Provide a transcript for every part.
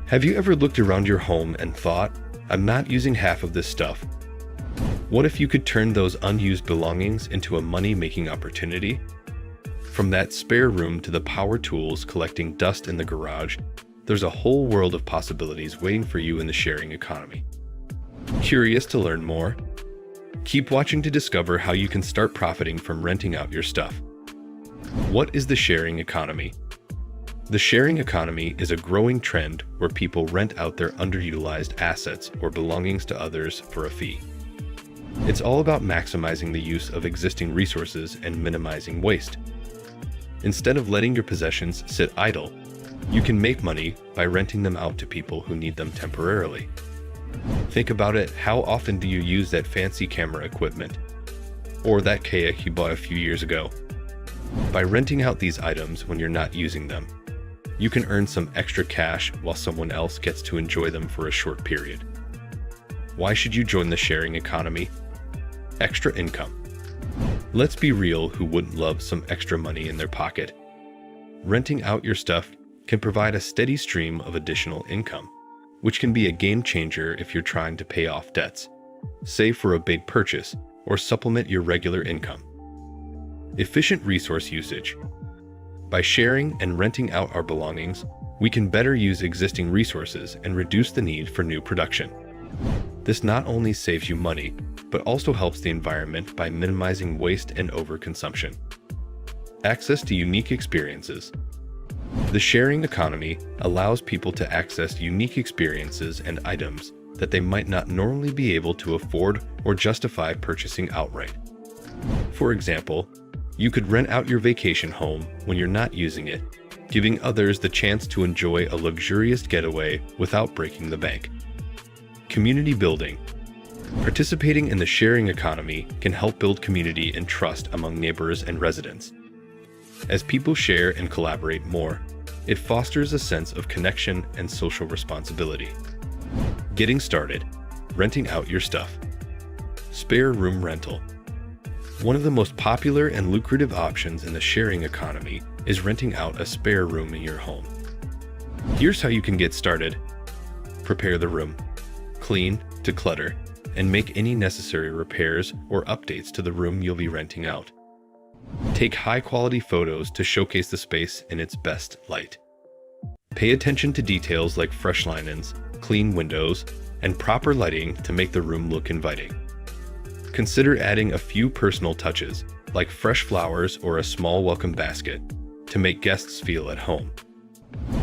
Have you ever looked around your home and thought, I'm not using half of this stuff? What if you could turn those unused belongings into a money-making opportunity? From that spare room to the power tools collecting dust in the garage, there's a whole world of possibilities waiting for you in the sharing economy. Curious to learn more? Keep watching to discover how you can start profiting from renting out your stuff. What is the sharing economy? The sharing economy is a growing trend where people rent out their underutilized assets or belongings to others for a fee. It's all about maximizing the use of existing resources and minimizing waste. Instead of letting your possessions sit idle, you can make money by renting them out to people who need them temporarily. Think about it, how often do you use that fancy camera equipment? Or that kayak you bought a few years ago? By renting out these items when you're not using them, you can earn some extra cash while someone else gets to enjoy them for a short period. Why should you join the sharing economy? Extra income. Let's be real, who wouldn't love some extra money in their pocket? Renting out your stuff can provide a steady stream of additional income, which can be a game changer if you're trying to pay off debts, save for a big purchase, or supplement your regular income. Efficient resource usage. By sharing and renting out our belongings, we can better use existing resources and reduce the need for new production. This not only saves you money, but also helps the environment by minimizing waste and overconsumption. Access to unique experiences. The sharing economy allows people to access unique experiences and items that they might not normally be able to afford or justify purchasing outright. For example, you could rent out your vacation home when you're not using it, giving others the chance to enjoy a luxurious getaway without breaking the bank. Community building. Participating in the sharing economy can help build community and trust among neighbors and residents. As people share and collaborate more, it fosters a sense of connection and social responsibility. Getting started. Renting out your stuff. Spare room rental. One of the most popular and lucrative options in the sharing economy is renting out a spare room in your home. Here's how you can get started. Prepare the room. Clean, declutter, and make any necessary repairs or updates to the room you'll be renting out. Take high-quality photos to showcase the space in its best light. Pay attention to details like fresh linens, clean windows, and proper lighting to make the room look inviting. Consider adding a few personal touches, like fresh flowers or a small welcome basket, to make guests feel at home.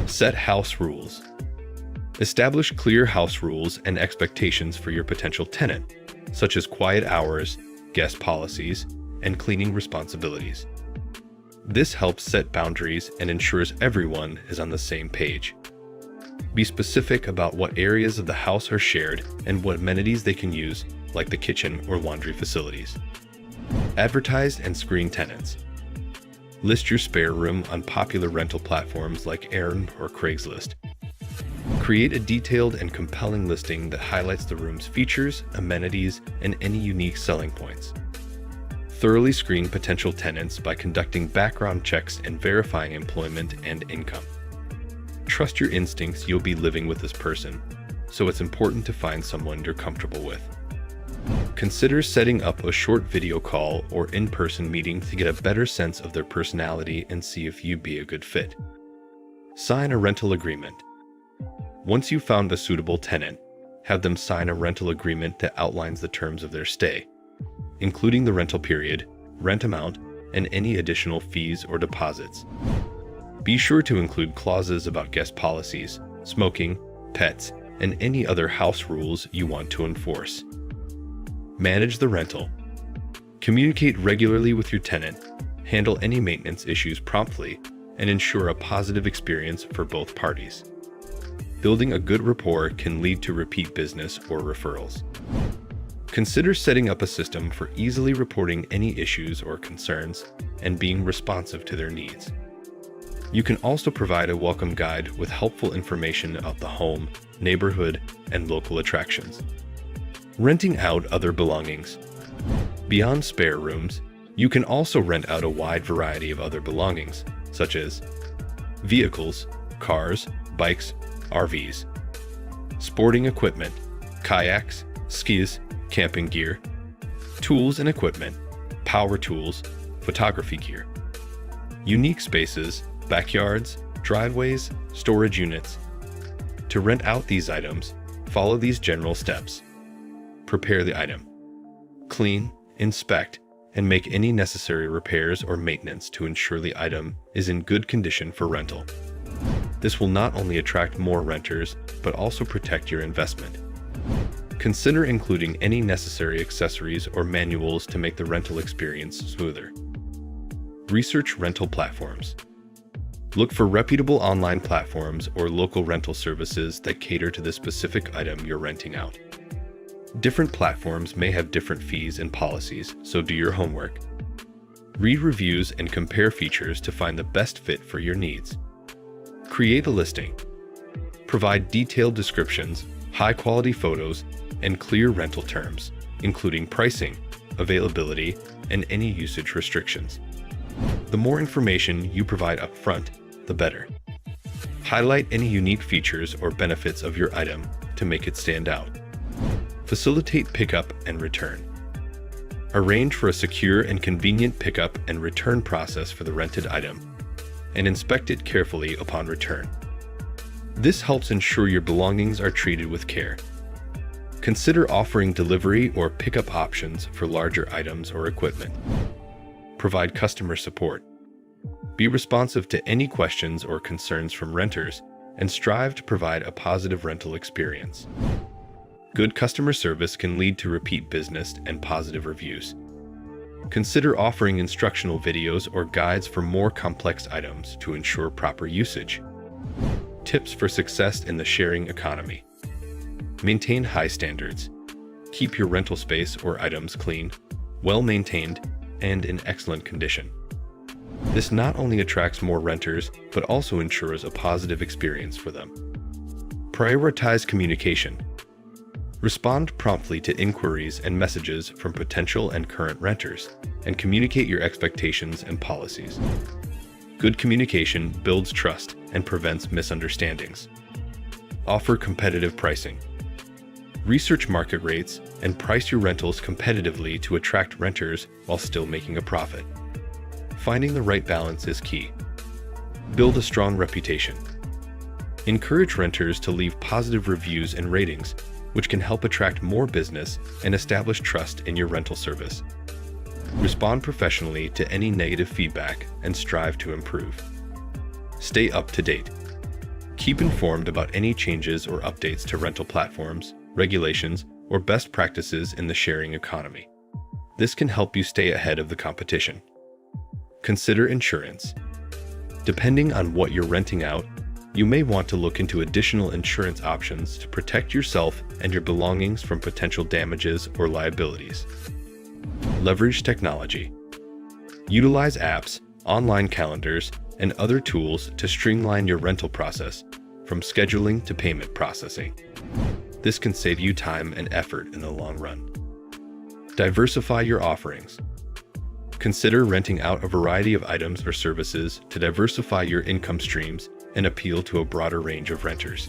Set house rules. Establish clear house rules and expectations for your potential tenant, such as quiet hours, guest policies, and cleaning responsibilities. This helps set boundaries and ensures everyone is on the same page. Be specific about what areas of the house are shared and what amenities they can use, like the kitchen or laundry facilities. Advertise and screen tenants. List your spare room on popular rental platforms like Airbnb or Craigslist. Create a detailed and compelling listing that highlights the room's features, amenities, and any unique selling points. Thoroughly screen potential tenants by conducting background checks and verifying employment and income. Trust your instincts, you'll be living with this person, so it's important to find someone you're comfortable with. Consider setting up a short video call or in-person meeting to get a better sense of their personality and see if you'd be a good fit. Sign a rental agreement. Once you've found a suitable tenant, have them sign a rental agreement that outlines the terms of their stay, including the rental period, rent amount, and any additional fees or deposits. Be sure to include clauses about guest policies, smoking, pets, and any other house rules you want to enforce. Manage the rental. Communicate regularly with your tenant, handle any maintenance issues promptly, and ensure a positive experience for both parties. Building a good rapport can lead to repeat business or referrals. Consider setting up a system for easily reporting any issues or concerns and being responsive to their needs. You can also provide a welcome guide with helpful information about the home, neighborhood, and local attractions. Renting out other belongings. Beyond spare rooms, you can also rent out a wide variety of other belongings, such as vehicles, cars, bikes, RVs, sporting equipment, kayaks, skis, camping gear, tools and equipment, power tools, photography gear, unique spaces, backyards, driveways, storage units. To rent out these items, follow these general steps. Prepare the item. Clean, inspect, and make any necessary repairs or maintenance to ensure the item is in good condition for rental. This will not only attract more renters, but also protect your investment. Consider including any necessary accessories or manuals to make the rental experience smoother. Research rental platforms. Look for reputable online platforms or local rental services that cater to the specific item you're renting out. Different platforms may have different fees and policies, so do your homework. Read reviews and compare features to find the best fit for your needs. Create a listing. Provide detailed descriptions, high-quality photos, and clear rental terms, including pricing, availability, and any usage restrictions. The more information you provide upfront, the better. Highlight any unique features or benefits of your item to make it stand out. Facilitate pickup and return. Arrange for a secure and convenient pickup and return process for the rented item, and inspect it carefully upon return. This helps ensure your belongings are treated with care. Consider offering delivery or pickup options for larger items or equipment. Provide customer support. Be responsive to any questions or concerns from renters and strive to provide a positive rental experience. Good customer service can lead to repeat business and positive reviews. Consider offering instructional videos or guides for more complex items to ensure proper usage. Tips for success in the sharing economy. Maintain high standards. Keep your rental space or items clean, well-maintained, and in excellent condition. This not only attracts more renters, but also ensures a positive experience for them. Prioritize communication. Respond promptly to inquiries and messages from potential and current renters, and communicate your expectations and policies. Good communication builds trust and prevents misunderstandings. Offer competitive pricing. Research market rates and price your rentals competitively to attract renters while still making a profit. Finding the right balance is key. Build a strong reputation. Encourage renters to leave positive reviews and ratings, which can help attract more business and establish trust in your rental service. Respond professionally to any negative feedback and strive to improve. Stay up to date. Keep informed about any changes or updates to rental platforms, regulations, or best practices in the sharing economy. This can help you stay ahead of the competition. Consider insurance. Depending on what you're renting out, you may want to look into additional insurance options to protect yourself and your belongings from potential damages or liabilities. Leverage technology. Utilize apps, online calendars, and other tools to streamline your rental process, from scheduling to payment processing. This can save you time and effort in the long run. Diversify your offerings. Consider renting out a variety of items or services to diversify your income streams and appeal to a broader range of renters.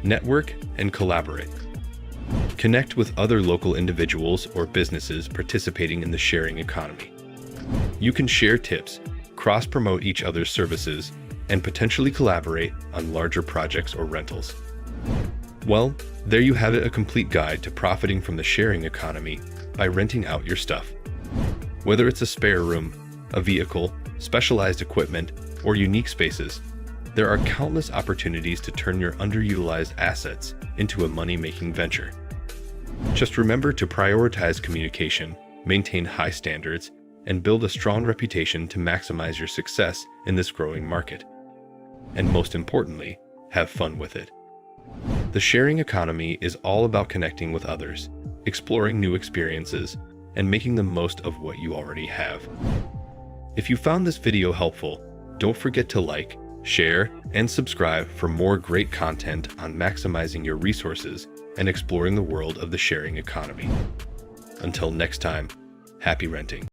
Network and collaborate. Connect with other local individuals or businesses participating in the sharing economy. You can share tips, cross-promote each other's services, and potentially collaborate on larger projects or rentals. Well, there you have it, a complete guide to profiting from the sharing economy by renting out your stuff. Whether it's a spare room, a vehicle, specialized equipment, or unique spaces, there are countless opportunities to turn your underutilized assets into a money-making venture. Just remember to prioritize communication, maintain high standards, and build a strong reputation to maximize your success in this growing market. And most importantly, have fun with it. The sharing economy is all about connecting with others, exploring new experiences, and making the most of what you already have. If you found this video helpful, don't forget to like, share, and subscribe for more great content on maximizing your resources and exploring the world of the sharing economy. Until next time, happy renting.